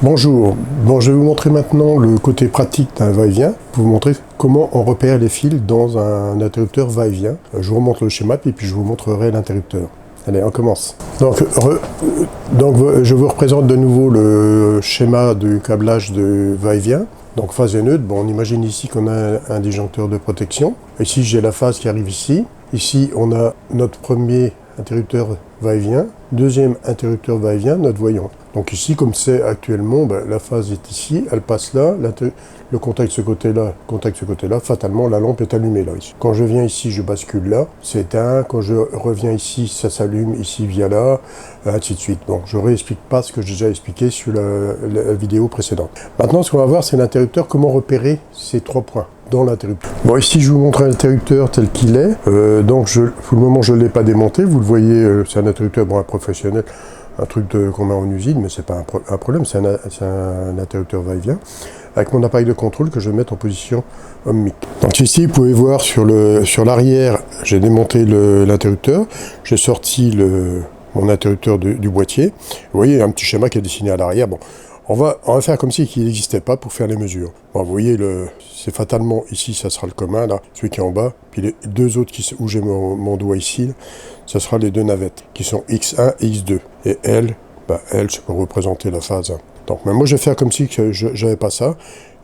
Bonjour, je vais vous montrer maintenant le côté pratique d'un va-et-vient, pour vous montrer comment on repère les fils dans un interrupteur va-et-vient. Je vous remontre le schéma et puis je vous montrerai l'interrupteur. Allez, on commence. Donc, je vous représente de nouveau le schéma du câblage de va-et-vient. Donc phase et neutre, on imagine ici qu'on a un disjoncteur de protection. Ici j'ai la phase qui arrive ici. Ici on a notre premier interrupteur va-et-vient, deuxième interrupteur va-et-vient, notre voyant. Donc ici, comme c'est actuellement, la phase est ici, elle passe là, le contact de ce côté-là, fatalement la lampe est allumée là. Ici. Quand je viens ici, je bascule là, c'est éteint. Quand je reviens ici, ça s'allume ici via là, ainsi de suite. Bon, je ne réexplique pas ce que j'ai déjà expliqué sur la vidéo précédente. Maintenant, ce qu'on va voir, c'est l'interrupteur, comment repérer ces trois points dans l'interrupteur. Bon, ici, je vous montre l'interrupteur tel qu'il est. Donc, pour le moment, je ne l'ai pas démonté. Vous le voyez, c'est un interrupteur un professionnel. Un truc qu'on met en usine, mais c'est pas un problème, c'est un interrupteur va-et-vient, avec mon appareil de contrôle que je vais mettre en position ohmique. Donc ici, vous pouvez voir sur l'arrière, j'ai démonté l'interrupteur, j'ai sorti mon interrupteur du boîtier. Vous voyez, il y a un petit schéma qui est dessiné à l'arrière. Bon, on va faire comme si il n'existait pas pour faire les mesures. Bon, vous voyez, c'est fatalement, ici, ça sera le commun, là, celui qui est en bas, puis les deux autres où j'ai mon doigt ici, ce sera les deux navettes, qui sont X1 et X2. Et L, c'est pour représenter la phase 1. Donc, mais moi, je vais faire comme si je n'avais pas ça,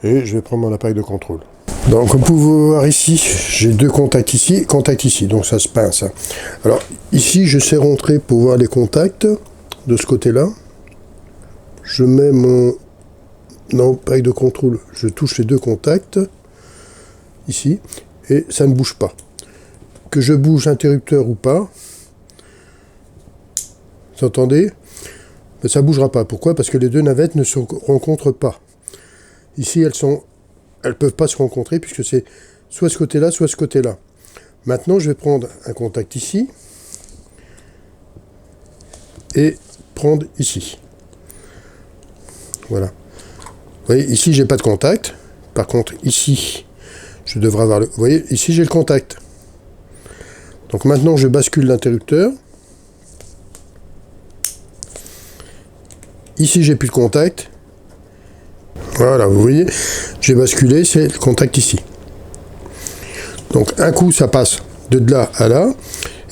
et je vais prendre mon appareil de contrôle. Donc, comme vous pouvez voir ici, j'ai deux contacts ici, donc ça se pince. Alors, ici, je sais rentrer pour voir les contacts, de ce côté-là. Je mets mon appareil de contrôle, je touche les deux contacts, ici, et ça ne bouge pas. Que je bouge l'interrupteur ou pas, vous entendez? Ça ne bougera pas. Pourquoi? Parce que les deux navettes ne se rencontrent pas. Ici, elles peuvent pas se rencontrer puisque c'est soit ce côté-là, soit ce côté-là. Maintenant, je vais prendre un contact ici et prendre ici. Voilà. Vous voyez, ici, j'ai pas de contact. Par contre, ici, je devrais avoir le... Vous voyez, ici, j'ai le contact. Donc maintenant, je bascule l'interrupteur. Ici, j'ai plus le contact. Voilà, vous voyez, j'ai basculé, c'est le contact ici. Donc un coup, ça passe de là à là.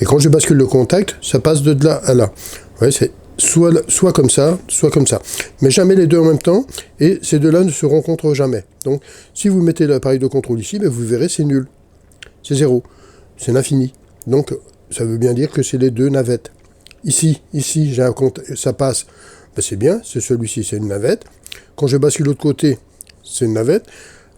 Et quand je bascule le contact, ça passe de là à là. Vous voyez, c'est soit comme ça, soit comme ça. Mais jamais les deux en même temps. Et ces deux-là ne se rencontrent jamais. Donc, si vous mettez l'appareil de contrôle ici, vous verrez, c'est nul. C'est zéro. C'est l'infini. Donc, ça veut bien dire que c'est les deux navettes. Ici, j'ai un contact, ça passe. C'est bien, c'est celui-ci, c'est une navette. Quand je bascule de l'autre côté, c'est une navette.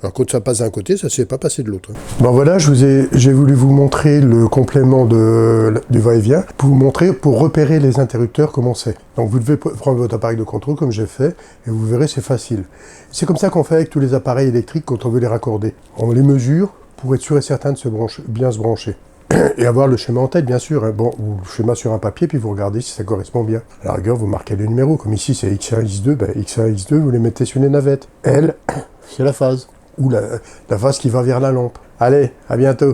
Alors quand ça passe d'un côté, ça ne s'est pas passé de l'autre. Bon voilà, j'ai voulu vous montrer le complément du va-et-vient, pour repérer les interrupteurs, comment c'est. Donc vous devez prendre votre appareil de contrôle, comme j'ai fait, et vous verrez, c'est facile. C'est comme ça qu'on fait avec tous les appareils électriques quand on veut les raccorder. On les mesure pour être sûr et certain de bien se brancher. Et avoir le schéma en tête, bien sûr, ou le schéma sur un papier, puis vous regardez si ça correspond bien. À la rigueur, vous marquez les numéros, comme ici c'est X1, X2, X1, X2, vous les mettez sur les navettes. L, c'est la phase, ou la phase qui va vers la lampe. Allez, à bientôt.